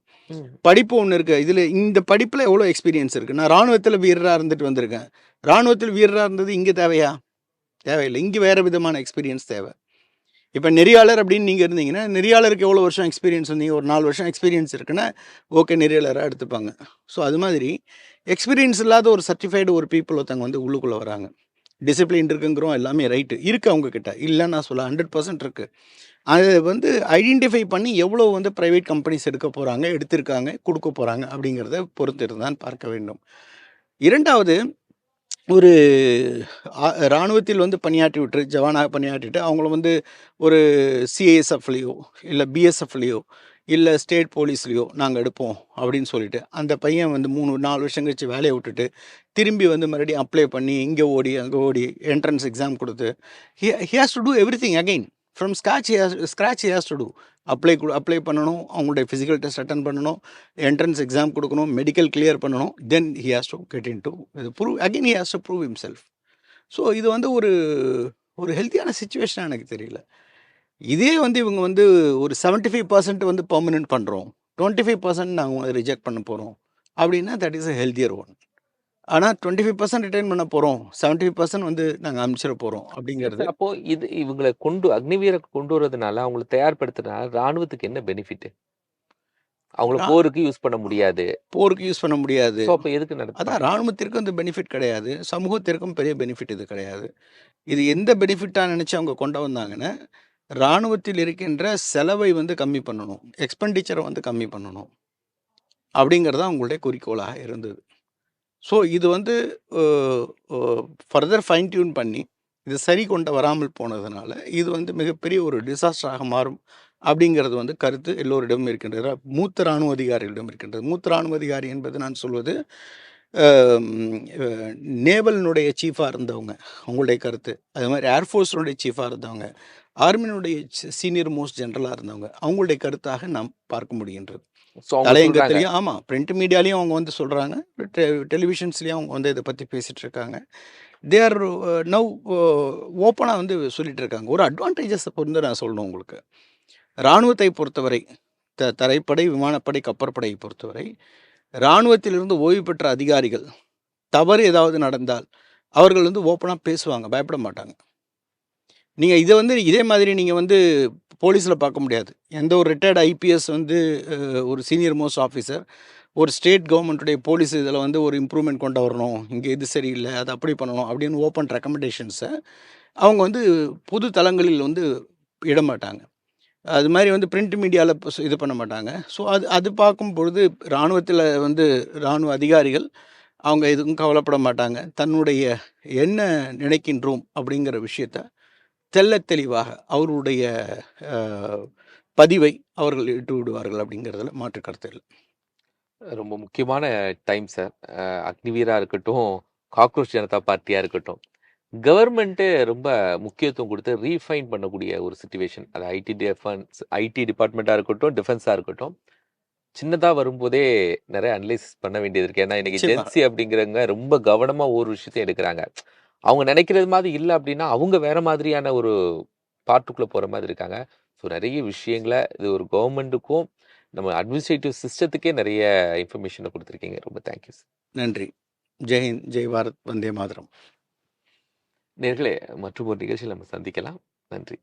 படிப்பு ஒன்று இருக்குது. இதில் இந்த படிப்பில் எவ்வளோ எக்ஸ்பீரியன்ஸ் இருக்குது? நான் இராணுவத்தில் வீரராக இருந்துட்டு வந்திருக்கேன். இராணுவத்தில் வீரராக இருந்தது இங்கே தேவையா? தேவையில்லை. இங்கே வேறு விதமான எக்ஸ்பீரியன்ஸ் தேவை. இப்போ நெறியாளர் அப்படின்னு நீங்கள் இருந்தீங்கன்னா, நெறியாளருக்கு எவ்வளோ வருஷம் எக்ஸ்பீரியன்ஸ் வந்தீங்க? ஒரு 4 வருஷம் எக்ஸ்பீரியன்ஸ் இருக்குன்னா ஓகே, நெறியாளராக எடுத்துப்பாங்க. ஸோ அது மாதிரி எக்ஸ்பீரியன்ஸ் இல்லாத ஒரு சர்டிஃபைடு ஒரு பீப்புள் ஒருத்தவங்க வந்து உள்ளுக்குள்ளே வராங்க. டிசிப்ளின் இருக்குங்கிறோம், எல்லாமே ரைட்டு இருக்குது அவங்கக்கிட்ட, இல்லைன்னு நான் சொல்ல 100% இருக்குது. அதை வந்து ஐடென்டிஃபை பண்ணி எவ்வளோ வந்து ப்ரைவேட் கம்பெனிஸ் எடுக்க போகிறாங்க, எடுத்திருக்காங்க, கொடுக்க போகிறாங்க அப்படிங்கிறத பொறுத்து இருந்தான் பார்க்க வேண்டும். இரண்டாவது, ஒரு இராணுவத்தில் வந்து பணியாற்றி விட்டு ஜவானாக பணியாற்றிட்டு அவங்கள வந்து ஒரு சிஐஎஸ்எஃப்லேயோ இல்லை பிஎஸ்எஃப்லேயோ இல்லை ஸ்டேட் போலீஸ்லேயோ நாங்கள் எடுப்போம் அப்படின்னு சொல்லிட்டு அந்த பையன் வந்து 3-4 வருஷம் கழிச்சு வேலையை விட்டுட்டு திரும்பி வந்து மறுபடியும் அப்ளை பண்ணி இங்கே ஓடி அங்கே ஓடி என்ட்ரன்ஸ் எக்ஸாம் கொடுத்து he has to do everything again from scratch he has to do. Apply பண்ணணும், அவங்களுடைய ஃபிசிக்கல் டெஸ்ட் அட்டன் பண்ணணும், என்ட்ரன்ஸ் எக்ஸாம் கொடுக்கணும், மெடிக்கல் கிளியர் பண்ணணும், then he has to get in to prove again, he has to prove himself. So இது வந்து ஒரு ஹெல்த்தியான சுச்சுவேஷனாக எனக்கு தெரியல. இதே வந்து இவங்க வந்து ஒரு 75% வந்து பெர்மனெண்ட் பண்ணுறோம், 25% நாங்கள் ரிஜெக்ட் பண்ண போகிறோம் அப்படின்னா that is a healthier one. ஆனால் 25% ரிட்டைன் பண்ண போகிறோம், 75% வந்து நாங்கள் அனுப்பிச்சிட போகிறோம் அப்படிங்கிறது. அப்போ இது இவங்களை அக்னிவீரை கொண்டு வரதுனால அவங்களை தயார்படுத்துறதுனால ராணுவத்துக்கு என்ன பெனிஃபிட்? அவங்கள போருக்கு யூஸ் பண்ண முடியாது. அப்போ எதுக்கு நடக்கும்? அதான் ராணுவத்திற்கும் இந்த பெனிஃபிட் கிடையாது, சமூகத்திற்கும் பெரிய பெனிஃபிட் இது கிடையாது. இது எந்த பெனிஃபிட்டாக நினச்சி அவங்க கொண்டு வந்தாங்கன்னா, இராணுவத்தில் இருக்கின்ற செலவை வந்து கம்மி பண்ணணும், எக்ஸ்பெண்டிச்சரை வந்து கம்மி பண்ணணும் அப்படிங்கிறது அவங்களுடைய குறிக்கோளாக இருந்தது. ஸோ இது வந்து ஃபர்தர் ஃபைன் டியூன் பண்ணி இது சரி கொண்டு வராமல் போனதுனால இது வந்து மிகப்பெரிய ஒரு டிசாஸ்டராக மாறும் அப்படிங்கிறது வந்து கருத்து எல்லோரிடமும் இருக்கின்றது, மூத்த இராணுவ அதிகாரிகளிடம் இருக்கின்றது. மூத்த இராணுவ அதிகாரி என்பது நான் சொல்வது நேவலினுடைய சீஃபாக இருந்தவங்க, அவங்களுடைய கருத்து. அது மாதிரி ஏர்ஃபோர்ஸினுடைய சீஃபாக இருந்தவங்க, ஆர்மியினுடைய சீனியர் மோஸ்ட் ஜென்ரலாக இருந்தவங்க, அவங்களுடைய கருத்தாக நாம் பார்க்க முடிகின்றது. தலையங்கத்திலையும் ஆமாம், பிரிண்ட் மீடியாலையும் அவங்க வந்து சொல்கிறாங்க, டெலிவிஷன்ஸ்லேயும் அவங்க வந்து இதை பற்றி பேசிகிட்டு இருக்காங்க. தே ஆர் நவ் ஓப்பனாக வந்து சொல்லிகிட்டு இருக்காங்க. ஒரு அட்வான்டேஜஸை வந்து நான் சொல்லணும் உங்களுக்கு. இராணுவத்தை பொறுத்தவரை, தரைப்படை, விமானப்படை, கப்பற்படையை பொறுத்தவரை, இராணுவத்திலிருந்து ஓய்வு பெற்ற அதிகாரிகள் தவறு ஏதாவது நடந்தால் அவர்கள் வந்து ஓப்பனாக பேசுவாங்க, பயப்பட மாட்டாங்க. நீங்கள் இதை வந்து இதே மாதிரி நீங்கள் வந்து போலீஸில் பார்க்க முடியாது. எந்த ஒரு ரிட்டையர்டு ஐபிஎஸ் வந்து ஒரு சீனியர் மோஸ்ட் ஆஃபீஸர் ஒரு ஸ்டேட் கவர்மெண்ட்டுடைய போலீஸ் இதில் வந்து ஒரு இம்ப்ரூவ்மெண்ட் கொண்டு வரணும், இங்கே இது சரியில்லை, அது அப்படி பண்ணணும் அப்படின்னு ஓப்பன் ரெக்கமெண்டேஷன்ஸை அவங்க வந்து பொது தளங்களில் வந்து இட மாட்டாங்க. அது மாதிரி வந்து பிரிண்ட் மீடியாவில் இது பண்ண மாட்டாங்க. ஸோ அது பார்க்கும் பொழுது இராணுவத்தில் வந்து இராணுவ அதிகாரிகள் அவங்க எதுவும் கவலைப்பட மாட்டாங்க. தன்னுடைய என்ன நினைக்கின்றோம் அப்படிங்கிற விஷயத்த தெள்ளத் தெளிவாக அவருடைய அ பதிவை அவர்கள் இட்டு விடுவார்கள் அப்படிங்கிறதுல மாற்று கருத்து இல்ல. ரொம்ப முக்கியமான டைம் சார். அக்னிவீரா இருக்கட்டும், காக்ரோச் ஜனதா பார்ட்டியா இருக்கட்டும். கவர்மெண்ட்டு ரொம்ப முக்கியத்துவம் குடுத்து ரீஃபைன் பண்ணக்கூடிய ஒரு சிச்சுவேஷன். அது ஐடி டிபார்ட்மெண்ட்டா இருக்கட்டும், டிஃபென்ஸா இருக்கட்டும். சின்னதா வரும்போதே நெறைய அனலைசிஸ் பண்ண வேண்டியது இருக்கு. ஏன்னா இன்னைக்கு நிச்சயமாக. ஜென்சி அப்படிங்கிறவங்க ரொம்ப கவனமா ஒவ்வொரு விஷயத்தையும் எடுக்குறாங்க. அவங்க நெனைக்கிறது மாதிரி இல்ல அப்படின்னா, அவங்க வேற மாதிரியான ஒரு பார்ட்டுக்குள்ள போற மாதிரி இருக்காங்க. ஸோ நெறைய விஷயங்கள இது ஒரு கவர்மெண்ட்டுக்கும், நம்ம அட்மினிஸ்ட்ரேட்டிவ் சிஸ்டத்துக்கே நெறைய இன்ஃபர்மேஷன குடுத்துருக்கீங்க. ரொம்ப தேங்க் யூ சார். நன்றி. ஜெய் ஹிந்த், ஜெய் பாரத், வந்தே மாதரம். நேயர்களே மற்றும் ஒரு நிகழ்ச்சியில் நம்ம சந்திக்கலாம். நன்றி.